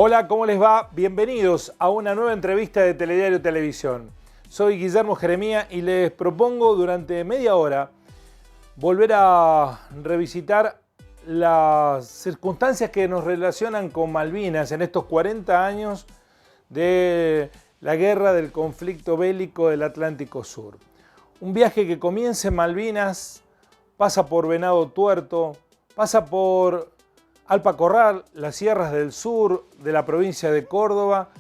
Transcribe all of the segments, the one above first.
Hola, ¿cómo les va? Bienvenidos a una nueva entrevista de Telediario Televisión. Soy Guillermo Jeremía y les propongo durante media hora volver a revisitar las circunstancias que nos relacionan con Malvinas en estos 40 años de la guerra del conflicto bélico del Atlántico Sur. Un viaje que comienza en Malvinas, pasa por Venado Tuerto, pasa por Alpacorral, las sierras del sur de la provincia de Córdoba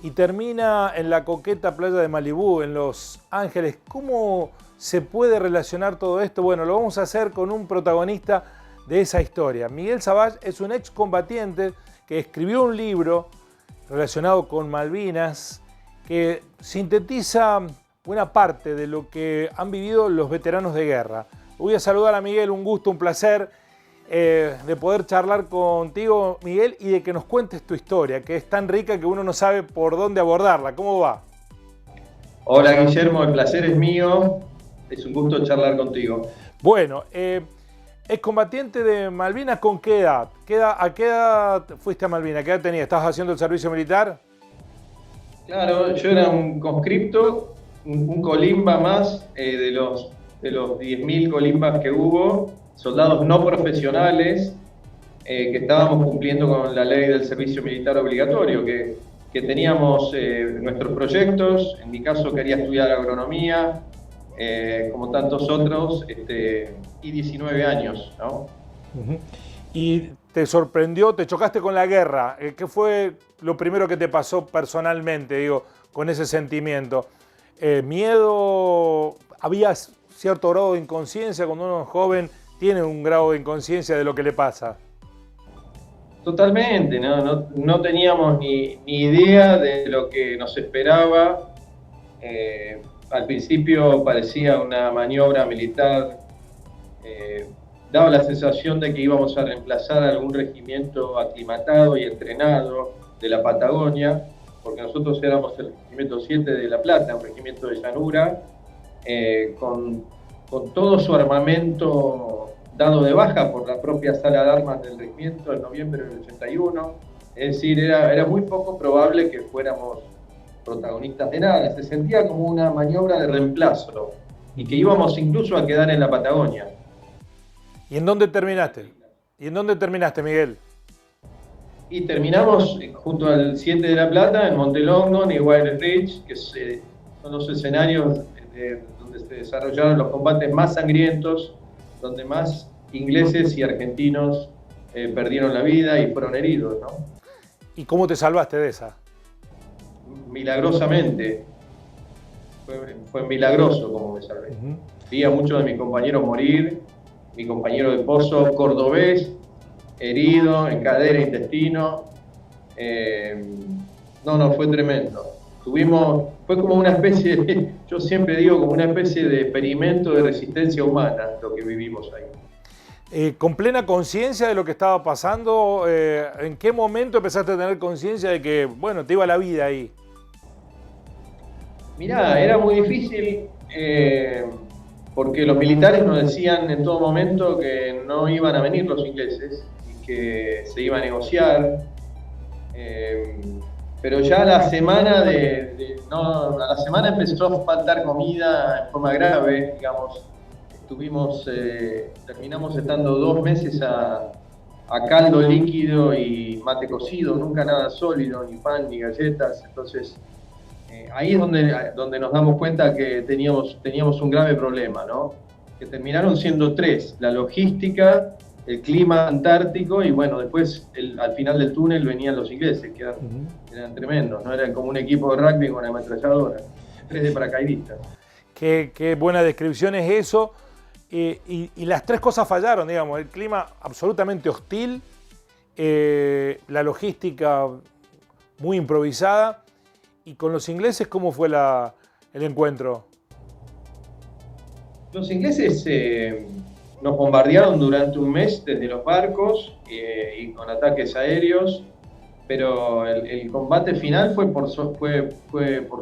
y termina en la coqueta playa de Malibú, en Los Ángeles. ¿Cómo se puede relacionar todo esto? Bueno, lo vamos a hacer con un protagonista de esa historia. Miguel Savage es un excombatiente que escribió un libro relacionado con Malvinas que sintetiza buena parte de lo que han vivido los veteranos de guerra. Voy a saludar a Miguel, un gusto, un placer de poder charlar contigo, Miguel, y de que nos cuentes tu historia, que es tan rica que uno no sabe por dónde abordarla. ¿Cómo va? Hola Guillermo, el placer es mío, es un gusto charlar contigo. Bueno, excombatiente de Malvinas, ¿con qué edad? ¿A qué edad fuiste a Malvinas? ¿Qué edad tenías? ¿Estabas haciendo el servicio militar? Claro, yo era un conscripto, un colimba más de los 10.000 colimbas que hubo, soldados no profesionales que estábamos cumpliendo con la ley del servicio militar obligatorio, que teníamos nuestros proyectos. En mi caso quería estudiar agronomía, como tantos otros, y 19 años, ¿no? ¿Y te sorprendió, te chocaste con la guerra? ¿Qué fue lo primero que te pasó personalmente, digo, con ese sentimiento? ¿Miedo? ¿Había cierto grado de inconsciencia cuando uno es joven? ¿Tiene un grado de inconsciencia de lo que le pasa? Totalmente, no teníamos ni idea de lo que nos esperaba. Al principio parecía una maniobra militar, daba la sensación de que íbamos a reemplazar algún regimiento aclimatado y entrenado de la Patagonia, porque nosotros éramos el regimiento 7 de La Plata, un regimiento de llanura, con todo su armamento dado de baja por la propia sala de armas del regimiento en noviembre del 81. Es decir, era muy poco probable que fuéramos protagonistas de nada. Se sentía como una maniobra de reemplazo y que íbamos incluso a quedar en la Patagonia. ¿Y en dónde terminaste? Miguel? Y terminamos junto al 7 de La Plata, en Monte Longdon y Wilder Ridge, que son los escenarios donde se desarrollaron los combates más sangrientos, donde más ingleses y argentinos perdieron la vida y fueron heridos, ¿no? ¿Y cómo te salvaste de esa? Milagrosamente. Fue milagroso como me salvé. Vi a muchos de mis compañeros morir, mi compañero de pozo cordobés, herido en cadera e intestino. Fue tremendo. Fue como una especie de, yo siempre digo, como una especie de experimento de resistencia humana lo que vivimos ahí. ¿Con plena conciencia de lo que estaba pasando? ¿En qué momento empezaste a tener conciencia de que, bueno, te iba la vida ahí? Mirá, era muy difícil porque los militares nos decían en todo momento que no iban a venir los ingleses y que se iba a negociar. Pero ya a la semana empezó a faltar comida en forma grave, digamos. Terminamos estando 2 meses a caldo líquido y mate cocido, nunca nada sólido, ni pan ni galletas. Entonces ahí es donde nos damos cuenta que teníamos un grave problema, ¿no? Que terminaron siendo 3: la logística, el clima antártico y bueno, después al final del túnel venían los ingleses, que eran tremendos, ¿no? Eran como un equipo de rugby con ametralladora, 3 de paracaidistas. Qué buena descripción es eso. Y las 3 cosas fallaron, digamos, el clima absolutamente hostil, la logística muy improvisada. ¿Y con los ingleses cómo fue el encuentro? Los ingleses nos bombardearon durante un mes desde los barcos y con ataques aéreos, pero el combate final fue por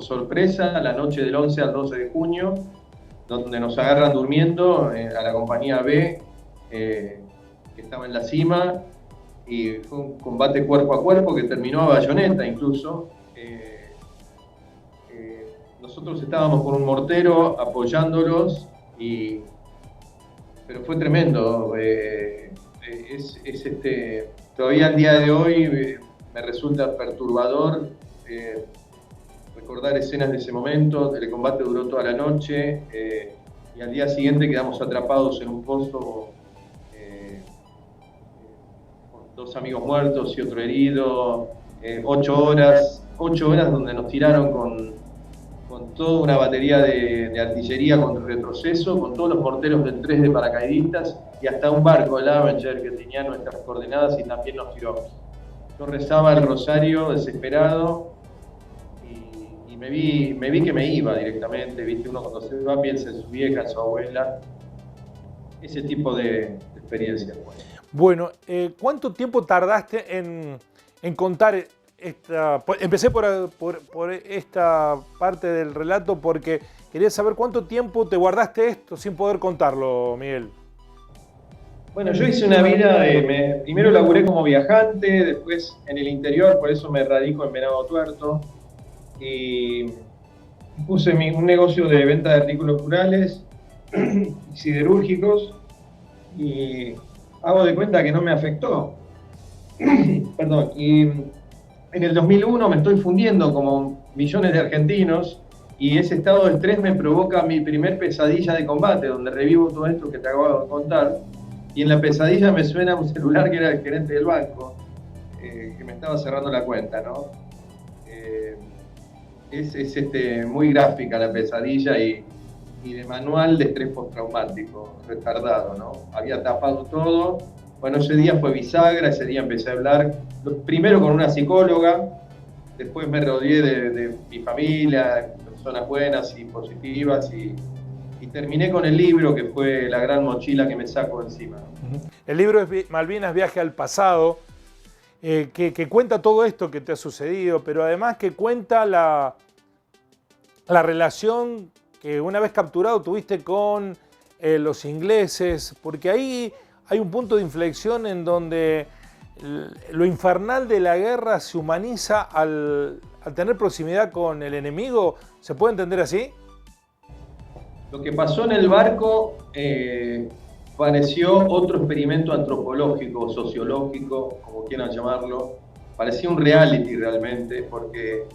sorpresa la noche del 11 al 12 de junio, donde nos agarran durmiendo a la compañía B, que estaba en la cima, y fue un combate cuerpo a cuerpo que terminó a bayoneta incluso. Nosotros estábamos con un mortero apoyándolos, pero fue tremendo. Todavía al día de hoy me resulta perturbador recordar escenas de ese momento. El combate duró toda la noche y al día siguiente quedamos atrapados en un pozo con 2 amigos muertos y otro herido. 8 horas donde nos tiraron con toda una batería de artillería contra retroceso, con todos los morteros del 3 de paracaidistas y hasta un barco, el Avenger, que tenía nuestras coordenadas y también nos tiró. Yo rezaba el rosario desesperado y me vi que me iba directamente, ¿viste? Uno cuando se va piensa en su vieja, en su abuela, ese tipo de experiencias. Bueno, ¿cuánto tiempo tardaste en contar empecé por esta parte del relato porque quería saber cuánto tiempo te guardaste esto sin poder contarlo, Miguel? Bueno, yo hice una vida, primero laburé como viajante, después en el interior, por eso me radico en Venado Tuerto, y puse un negocio de venta de artículos rurales y siderúrgicos, y hago de cuenta que no me afectó. Perdón, y en el 2001 me estoy fundiendo como millones de argentinos y ese estado de estrés me provoca mi primer pesadilla de combate, donde revivo todo esto que te acabo de contar. Y en la pesadilla me suena un celular que era el gerente del banco, que me estaba cerrando la cuenta, ¿no? Es muy gráfica la pesadilla y de manual de estrés postraumático, retardado, ¿no? Había tapado todo. Bueno, ese día fue bisagra, ese día empecé a hablar, primero con una psicóloga, después me rodeé de mi familia, personas buenas y positivas, y terminé con el libro, que fue la gran mochila que me saco encima. El libro es Malvinas, viaje al pasado, que cuenta todo esto que te ha sucedido, pero además que cuenta la relación que una vez capturado tuviste con los ingleses, porque ahí hay un punto de inflexión en donde lo infernal de la guerra se humaniza al tener proximidad con el enemigo. ¿Se puede entender así? Lo que pasó en el barco pareció otro experimento antropológico, sociológico, como quieran llamarlo. Parecía un reality realmente, porque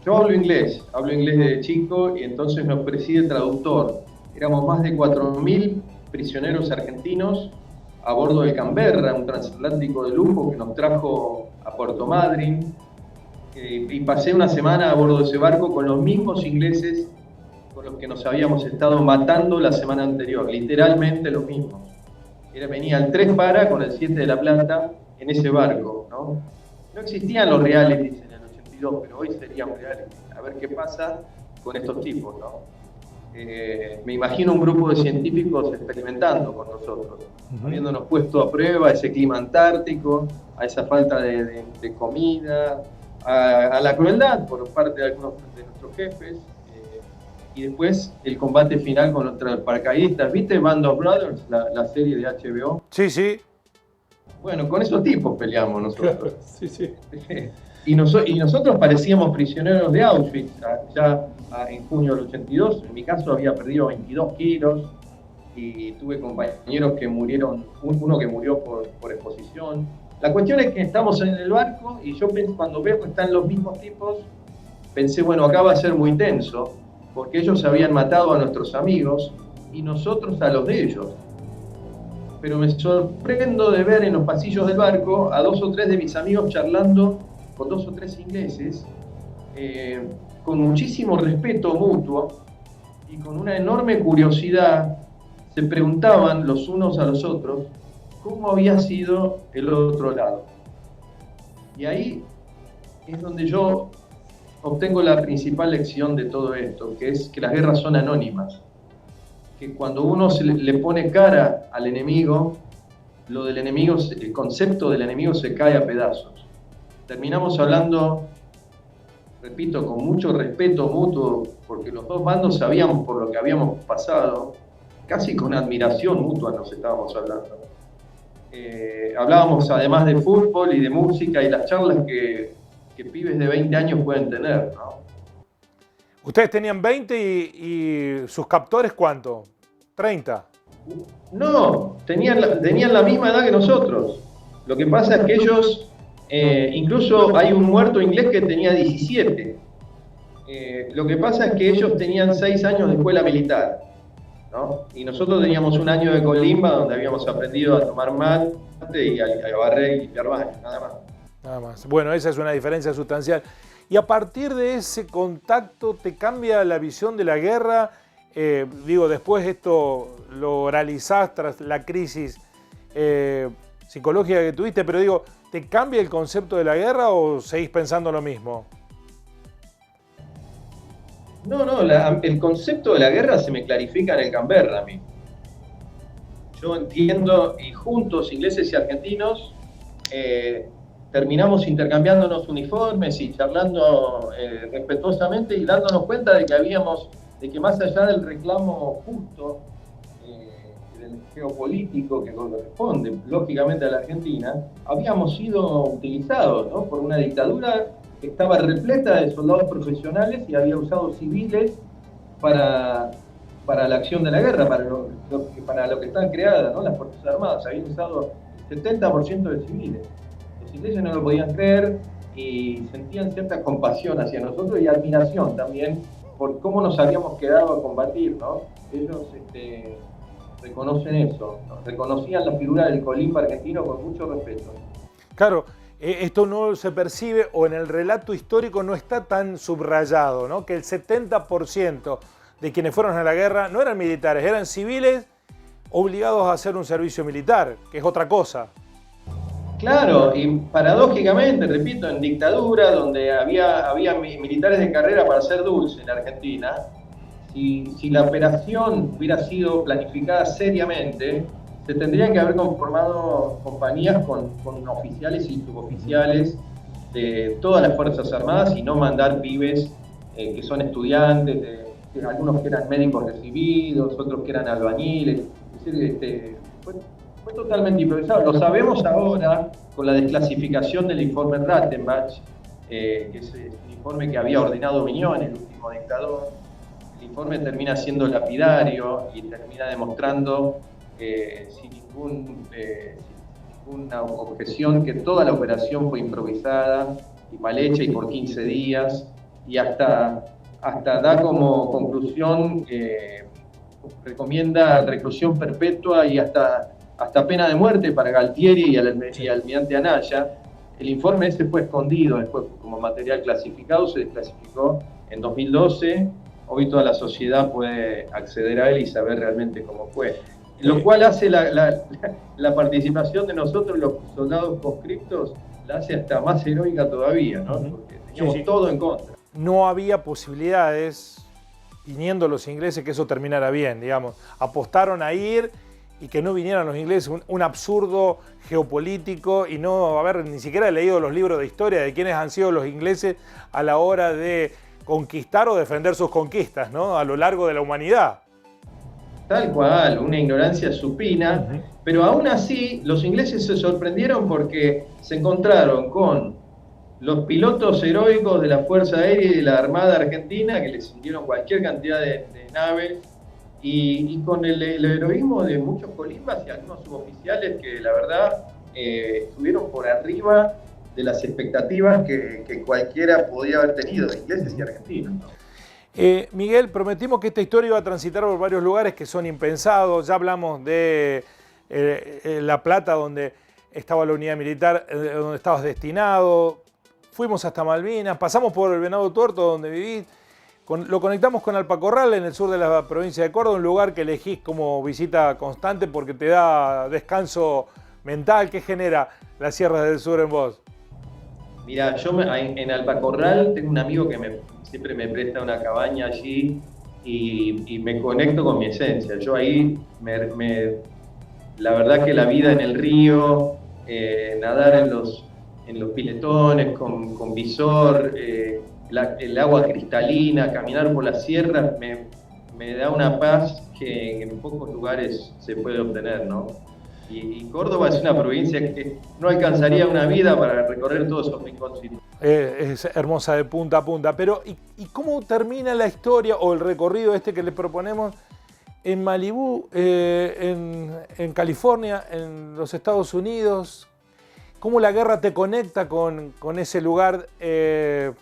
yo hablo inglés desde chico y entonces me ofrecí de traductor. Éramos más de 4.000 prisioneros argentinos a bordo del Canberra, un transatlántico de lujo que nos trajo a Puerto Madryn, y pasé una semana a bordo de ese barco con los mismos ingleses con los que nos habíamos estado matando la semana anterior, literalmente los mismos. Venía el 3 para con el 7 de La Plata en ese barco, ¿no? No existían los realities en el 82, pero hoy sería un reality. A ver qué pasa con estos tipos, ¿no? Me imagino un grupo de científicos experimentando con nosotros, habiéndonos puesto a prueba ese clima antártico, a esa falta de comida, a la crueldad por parte de algunos de nuestros jefes, y después el combate final con nuestros paracaidistas. ¿Viste Band of Brothers, la serie de HBO? Sí, sí. Bueno, con esos tipos peleamos nosotros. Sí, sí. Y nosotros parecíamos prisioneros de Auschwitz, ya en junio del 82. En mi caso había perdido 22 kilos y tuve compañeros que murieron, uno que murió por exposición. La cuestión es que estamos en el barco y yo cuando veo que están los mismos tipos, pensé, bueno, acá va a ser muy tenso, porque ellos habían matado a nuestros amigos y nosotros a los de ellos. Pero me sorprendo de ver en los pasillos del barco a 2 o 3 de mis amigos charlando con 2 o 3 ingleses, con muchísimo respeto mutuo y con una enorme curiosidad. Se preguntaban los unos a los otros cómo había sido el otro lado. Y ahí es donde yo obtengo la principal lección de todo esto, que es que las guerras son anónimas, que cuando uno le pone cara al enemigo, el concepto del enemigo se cae a pedazos. Terminamos hablando, repito, con mucho respeto mutuo, porque los dos bandos sabíamos por lo que habíamos pasado, casi con admiración mutua nos estábamos hablando. hablábamos además de fútbol y de música y las charlas que pibes de 20 años pueden tener, ¿no? Ustedes tenían 20 y sus captores, ¿cuánto? 30. No, tenían la misma edad que nosotros. Lo que pasa es que ellos, incluso hay un muerto inglés que tenía 17. Lo que pasa es que ellos tenían 6 años de escuela militar, ¿no? Y nosotros teníamos un año de colimba donde habíamos aprendido a tomar mate y a barrer y limpiar baños, nada más. Nada más. Bueno, esa es una diferencia sustancial. Y a partir de ese contacto, ¿te cambia la visión de la guerra? Después esto lo oralizás tras la crisis psicológica que tuviste, pero ¿te cambia el concepto de la guerra o seguís pensando lo mismo? No, el concepto de la guerra se me clarifica en el Canberra a mí. Yo entiendo, y juntos, ingleses y argentinos, terminamos intercambiándonos uniformes y charlando respetuosamente y dándonos cuenta de que más allá del reclamo justo, del geopolítico que corresponde lógicamente a la Argentina, habíamos sido utilizados, ¿no?, por una dictadura que estaba repleta de soldados profesionales y había usado civiles para la acción de la guerra, para lo que están creadas, ¿no?, las Fuerzas Armadas. Habían usado el 70% de civiles. Los ingleses no lo podían creer y sentían cierta compasión hacia nosotros y admiración también por cómo nos habíamos quedado a combatir, ¿no? Ellos reconocen eso, ¿no? Reconocían la figura del colimba argentino con mucho respeto. Claro, esto no se percibe o en el relato histórico no está tan subrayado, ¿no? Que el 70% de quienes fueron a la guerra no eran militares, eran civiles obligados a hacer un servicio militar, que es otra cosa. Claro, y paradójicamente, repito, en dictadura, donde había militares de carrera para hacer dulce en Argentina, si la operación hubiera sido planificada seriamente, se tendrían que haber conformado compañías con oficiales y suboficiales de todas las Fuerzas Armadas y no mandar pibes que son estudiantes, algunos que eran médicos recibidos, otros que eran albañiles. Es decir, fue totalmente improvisado. Lo sabemos ahora con la desclasificación del informe Rattenbach, que es un informe que había ordenado Miñón, el último dictador. El informe termina siendo lapidario y termina demostrando sin ninguna objeción que toda la operación fue improvisada y mal hecha y por 15 días, y hasta da como conclusión, recomienda reclusión perpetua y hasta pena de muerte para Galtieri y al almirante Anaya. El informe ese fue escondido después como material clasificado, se desclasificó en 2012. Hoy toda la sociedad puede acceder a él y saber realmente cómo fue. Lo cual hace la participación de nosotros, los soldados conscriptos, la hace hasta más heroica todavía, ¿no? Porque teníamos todo en contra. No había posibilidades, viniendo los ingleses, que eso terminara bien, digamos. Apostaron a ir y que no vinieran los ingleses, un absurdo geopolítico, y no haber ni siquiera leído los libros de historia de quiénes han sido los ingleses a la hora de conquistar o defender sus conquistas, ¿no?, a lo largo de la humanidad. Tal cual, una ignorancia supina, pero aún así los ingleses se sorprendieron porque se encontraron con los pilotos heroicos de la Fuerza Aérea y de la Armada Argentina, que les sirvieron cualquier cantidad de naves, y con el heroísmo de muchos colimbas y algunos suboficiales que la verdad estuvieron por arriba de las expectativas que cualquiera podía haber tenido, de ingleses y argentinos, ¿no? Miguel, prometimos que esta historia iba a transitar por varios lugares que son impensados. Ya hablamos de La Plata, donde estaba la unidad militar, donde estabas destinado. Fuimos hasta Malvinas, pasamos por el Venado Tuerto, donde vivís. Lo conectamos con Alpacorral, en el sur de la provincia de Córdoba, un lugar que elegís como visita constante porque te da descanso mental. ¿Qué genera las sierras del sur en vos? Mira, yo en Alpacorral tengo un amigo que siempre me presta una cabaña allí y me conecto con mi esencia. Yo ahí, la verdad que la vida en el río, nadar en los piletones con visor, el agua cristalina, caminar por las sierras, me da una paz que en pocos lugares se puede obtener, ¿no? Y Córdoba es una provincia que no alcanzaría una vida para recorrer todos esos rinconcitos. Es hermosa de punta a punta, pero ¿y cómo termina la historia o el recorrido este que le proponemos en Malibú, en California, en los Estados Unidos? ¿Cómo la guerra te conecta con ese lugar de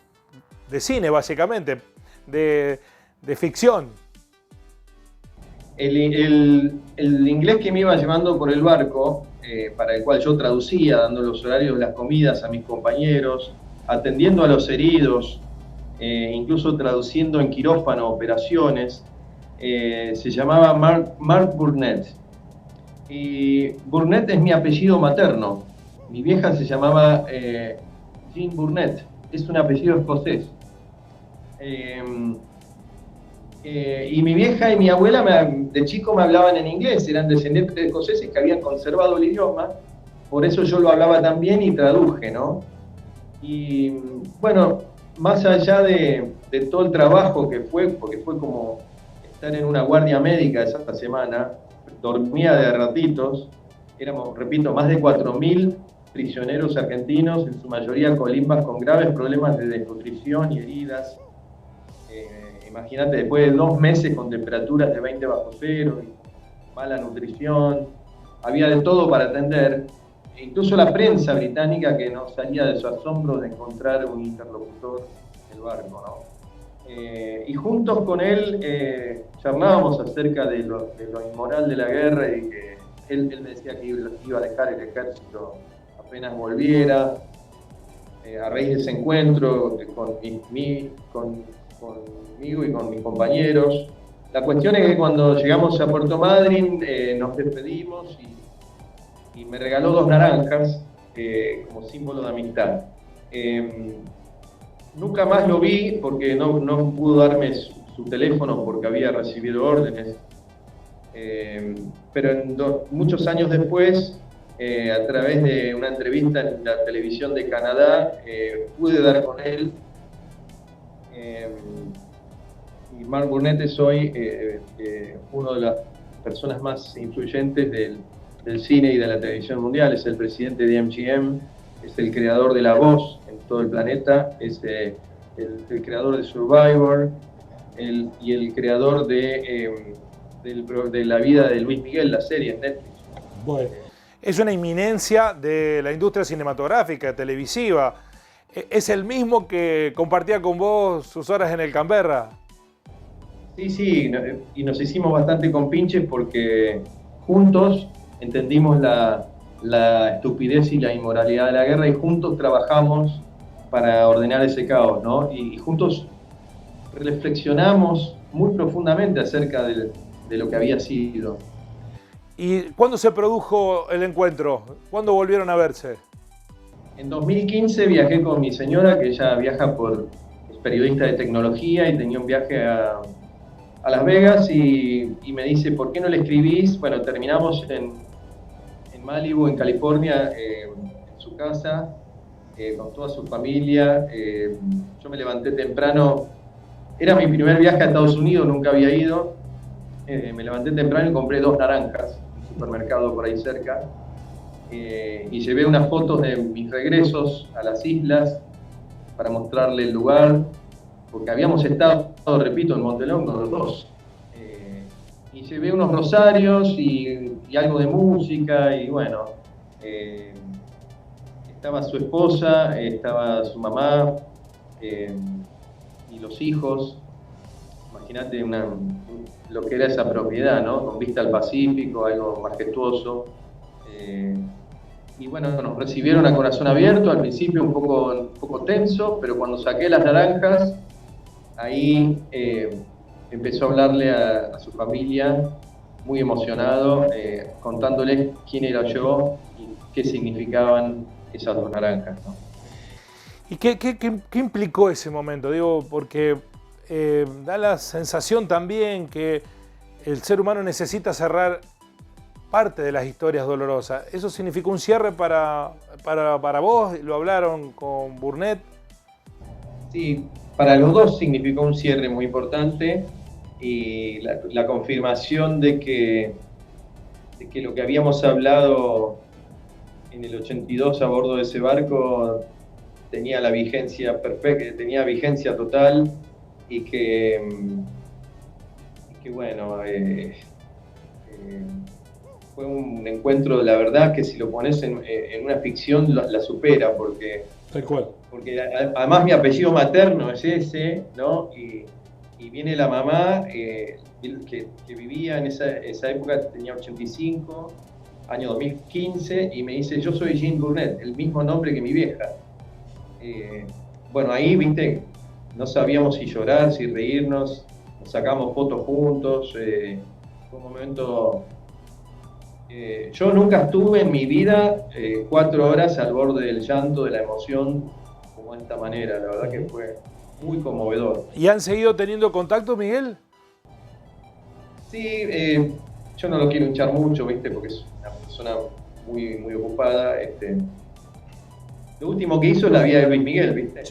cine, básicamente, de ficción? El inglés que me iba llevando por el barco, para el cual yo traducía, dando los horarios de las comidas a mis compañeros, atendiendo a los heridos, incluso traduciendo en quirófano operaciones, se llamaba Mark Burnett. Y Burnett es mi apellido materno. Mi vieja se llamaba Jean Burnett, es un apellido escocés. Y mi vieja y mi abuela de chico me hablaban en inglés, eran descendientes de escoceses que habían conservado el idioma, por eso yo lo hablaba también y traduje, ¿no? Y bueno, más allá de todo el trabajo que fue, porque fue como estar en una guardia médica esa semana, dormía de ratitos, éramos, repito, más de 4.000 prisioneros argentinos, en su mayoría colimbas con graves problemas de desnutrición y heridas. Imagínate, después de 2 meses con temperaturas de 20 bajo cero, y mala nutrición, había de todo para atender, e incluso la prensa británica que no salía de su asombro de encontrar un interlocutor en el barco, ¿no? Y juntos con él charlábamos acerca de lo inmoral de la guerra y que él me decía que iba a dejar el ejército apenas volviera, a raíz de ese encuentro conmigo y con mis compañeros. La cuestión es que cuando llegamos a Puerto Madryn nos despedimos y me regaló 2 naranjas como símbolo de amistad. Nunca más lo vi porque no pudo darme su teléfono porque había recibido órdenes. Pero muchos años después, a través de una entrevista en la televisión de Canadá, pude dar con él. Y Mark Burnett es hoy una de las personas más influyentes del cine y de la televisión mundial. Es el presidente de MGM, es el creador de La Voz en todo el planeta, es el creador de Survivor y el creador de La vida de Luis Miguel, la serie en Netflix. Bueno, es una inminencia de la industria cinematográfica, televisiva. ¿Es el mismo que compartía con vos sus horas en el Canberra? Sí, y nos hicimos bastante compinches porque juntos entendimos la estupidez y la inmoralidad de la guerra y juntos trabajamos para ordenar ese caos, ¿no? Y juntos reflexionamos muy profundamente acerca de lo que había sido. ¿Y cuándo se produjo el encuentro? ¿Cuándo volvieron a verse? En 2015 viajé con mi señora, que ella es periodista de tecnología y tenía un viaje a Las Vegas y me dice, ¿por qué no le escribís? Bueno, terminamos en Malibu, en California, en su casa, con toda su familia. Yo me levanté temprano, era mi primer viaje a Estados Unidos, nunca había ido. Me levanté temprano y compré 2 naranjas en un supermercado por ahí cerca. Y llevé unas fotos de mis regresos a las islas para mostrarle el lugar, porque habíamos estado, repito, en Montelón con los 2. Y llevé unos rosarios y algo de música, y bueno, estaba su esposa, estaba su mamá y los hijos. Imagínate lo que era esa propiedad, ¿no? Con vista al Pacífico, algo majestuoso. Y bueno, nos recibieron a corazón abierto, al principio un poco tenso, pero cuando saqué las naranjas, ahí empezó a hablarle a su familia, muy emocionado, contándoles quién era yo y qué significaban esas 2 naranjas, ¿no? ¿Y qué implicó ese momento? Digo, porque da la sensación también que el ser humano necesita cerrar parte de las historias dolorosas. ¿Eso significó un cierre para vos? ¿Lo hablaron con Burnett? Sí, para los 2 significó un cierre muy importante y la confirmación de que de que lo que habíamos hablado en el 82 a bordo de ese barco tenía la vigencia perfecta, tenía vigencia total y que bueno, fue un encuentro, la verdad, que si lo pones en una ficción la supera, porque, Tal cual. porque además mi apellido materno es ese, ¿no? Y viene la mamá que vivía en esa época, tenía 85, año 2015, y me dice, yo soy Jean Burnett, el mismo nombre que mi vieja. Bueno, ahí, viste, no sabíamos si llorar, si reírnos, nos sacamos fotos juntos, fue un momento... yo nunca estuve en mi vida 4 horas al borde del llanto, de la emoción, como de esta manera, la verdad que fue muy conmovedor. ¿Y han seguido teniendo contacto, Miguel? Sí, yo no lo quiero hinchar mucho, viste, porque es una persona muy, muy ocupada. Lo último que hizo es la vida de Luis Miguel, viste.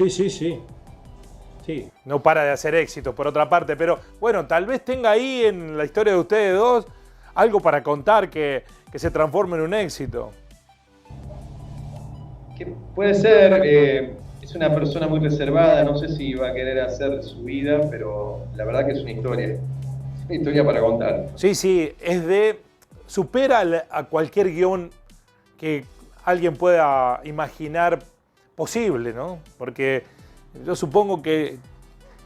Sí, no para de hacer éxito, por otra parte, pero bueno, tal vez tenga ahí en la historia de ustedes dos algo para contar que se transforme en un éxito. Que puede ser, es una persona muy reservada, no sé si va a querer hacer su vida, pero la verdad que es una historia para contar. Sí, supera a cualquier guión que alguien pueda imaginar posible, ¿no? Porque yo supongo que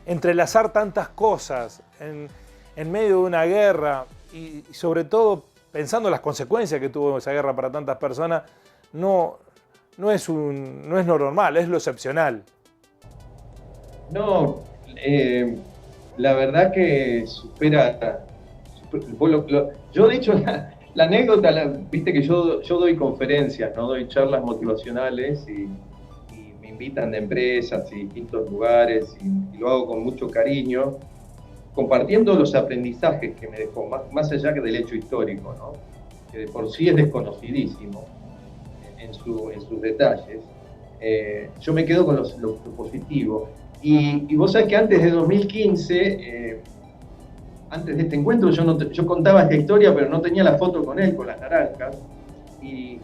entrelazar tantas cosas en medio de una guerra y sobre todo pensando en las consecuencias que tuvo esa guerra para tantas personas, no es lo normal, es lo excepcional. No, la verdad que yo de hecho la anécdota, viste que yo doy conferencias, ¿no? Doy charlas motivacionales y me invitan de empresas y distintos lugares y lo hago con mucho cariño, compartiendo los aprendizajes que me dejó, más allá que del hecho histórico, ¿no? Que de por sí es desconocidísimo en sus detalles. Yo me quedo con lo positivo. Y vos sabés que antes de 2015, antes de este encuentro, yo contaba esta historia, pero no tenía la foto con él, con las naranjas. Y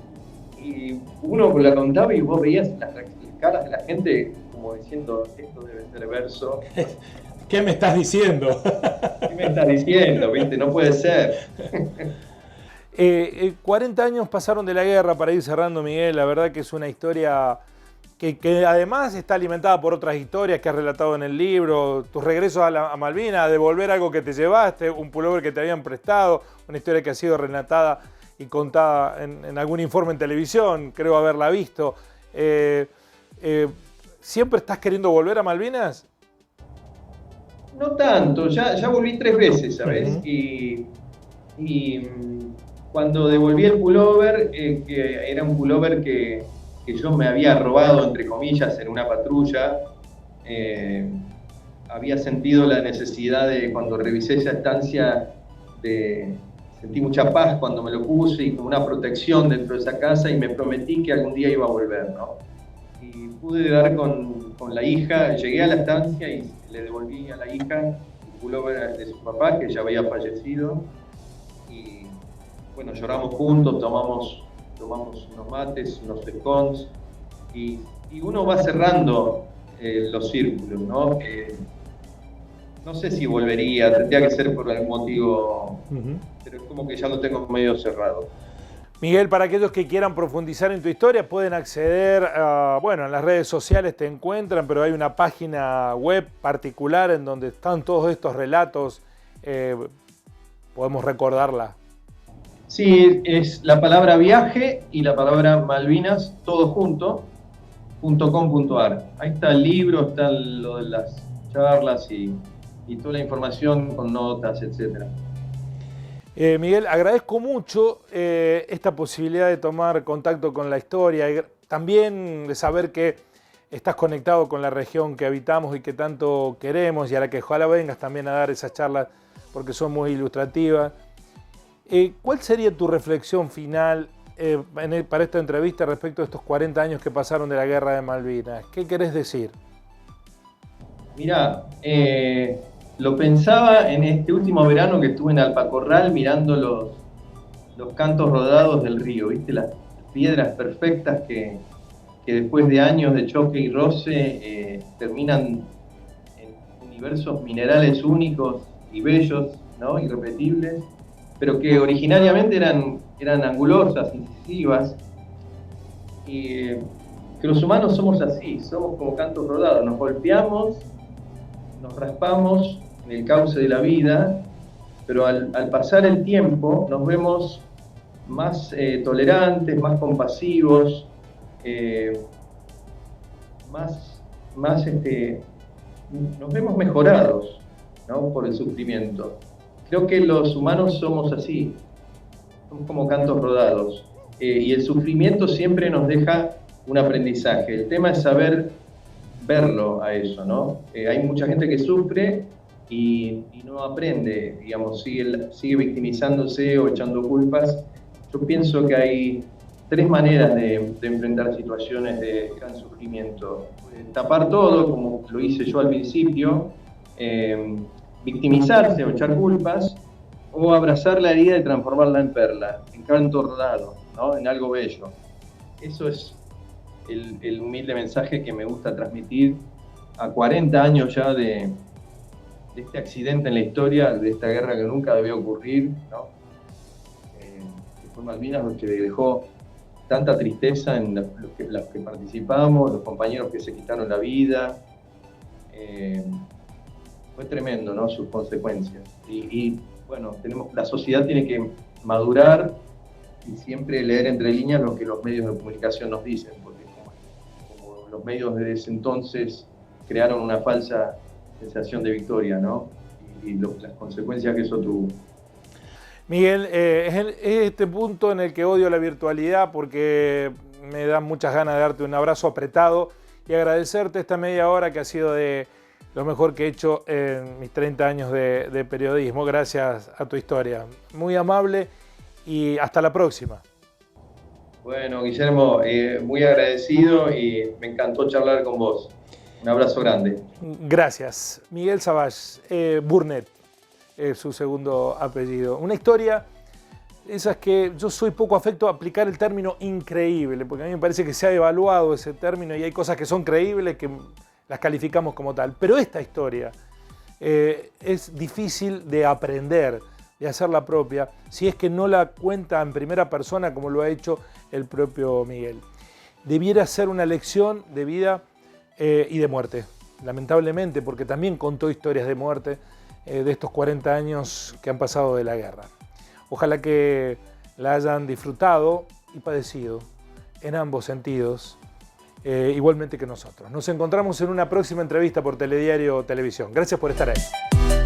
uno la contaba y vos veías las caras de la gente como diciendo, esto debe ser verso. ¿Qué me estás diciendo? ¿Qué me estás diciendo? ¿Viste? No puede ser. 40 años pasaron de la guerra, para ir cerrando, Miguel. La verdad que es una historia que además está alimentada por otras historias que has relatado en el libro. Tus regresos a Malvinas, devolver algo que te llevaste, un pullover que te habían prestado, una historia que ha sido relatada y contada en algún informe en televisión, creo haberla visto. ¿Siempre estás queriendo volver a Malvinas? No tanto, ya volví 3 veces, ¿sabes? Uh-huh. Y cuando devolví el pullover, que era un pullover que yo me había robado, entre comillas, en una patrulla, había sentido la necesidad de, cuando revisé esa estancia, sentí mucha paz cuando me lo puse y como una protección dentro de esa casa, y me prometí que algún día iba a volver, ¿no? Y pude dar con la hija, llegué a la estancia y le devolví a la hija el pullover de su papá, que ya había fallecido, y bueno, lloramos juntos, tomamos unos mates, unos scones, y uno va cerrando los círculos, ¿no? No sé si volvería, tendría que ser por algún motivo, pero es como que ya lo tengo medio cerrado. Miguel, para aquellos que quieran profundizar en tu historia, pueden acceder bueno, en las redes sociales te encuentran, pero hay una página web particular en donde están todos estos relatos. Podemos recordarla. Sí, es la palabra viaje y la palabra Malvinas, todo junto, .com.ar. Ahí está el libro, está lo de las charlas y toda la información con notas, etc. Miguel, agradezco mucho esta posibilidad de tomar contacto con la historia y también de saber que estás conectado con la región que habitamos y que tanto queremos y a la que ojalá vengas también a dar esas charlas porque son muy ilustrativas. ¿Cuál sería tu reflexión final para esta entrevista respecto a estos 40 años que pasaron de la Guerra de Malvinas? ¿Qué querés decir? Mirá, lo pensaba en este último verano que estuve en Alpacorral mirando los cantos rodados del río, ¿viste? Las piedras perfectas que después de años de choque y roce terminan en universos minerales únicos y bellos, ¿no? Irrepetibles, pero que originariamente eran angulosas, incisivas, y que los humanos somos así, somos como cantos rodados, nos golpeamos, nos raspamos en el cauce de la vida, pero al pasar el tiempo nos vemos más tolerantes, más compasivos, más nos vemos mejorados, ¿no? Por el sufrimiento. Creo que los humanos somos así, somos como cantos rodados, y el sufrimiento siempre nos deja un aprendizaje. El tema es saber verlo a eso, ¿no? Hay mucha gente que sufre y no aprende, digamos, sigue victimizándose o echando culpas. Yo pienso que hay tres maneras de enfrentar situaciones de gran sufrimiento. Tapar todo, como lo hice yo al principio, victimizarse o echar culpas, o abrazar la herida y transformarla en perla, en canto rodado, ¿no? En algo bello. Eso es el humilde mensaje que me gusta transmitir a 40 años ya de este accidente en la historia, de esta guerra que nunca debió ocurrir, ¿no? Que fue Malvinas, lo que dejó tanta tristeza en los que participamos, los compañeros que se quitaron la vida. Fue tremendo, ¿no? Sus consecuencias. Y bueno, la sociedad tiene que madurar y siempre leer entre líneas lo que los medios de comunicación nos dicen, porque como los medios de ese entonces crearon una falsa sensación de victoria, ¿no? Y las consecuencias que eso tuvo. Miguel, es este punto en el que odio la virtualidad porque me da muchas ganas de darte un abrazo apretado y agradecerte esta media hora que ha sido de lo mejor que he hecho en mis 30 años de periodismo. Gracias a tu historia. Muy amable y hasta la próxima. Bueno, Guillermo, muy agradecido y me encantó charlar con vos. Un abrazo grande. Gracias. Miguel Savage, Burnett, su segundo apellido. Una historia, esas que yo soy poco afecto a aplicar el término increíble, porque a mí me parece que se ha evaluado ese término y hay cosas que son creíbles que las calificamos como tal. Pero esta historia es difícil de aprender, de hacerla propia, si es que no la cuenta en primera persona como lo ha hecho el propio Miguel. Debiera ser una lección de vida y de muerte, lamentablemente, porque también contó historias de muerte de estos 40 años que han pasado de la guerra. Ojalá que la hayan disfrutado y padecido en ambos sentidos, igualmente que nosotros. Nos encontramos en una próxima entrevista por Telediario Televisión. Gracias por estar ahí.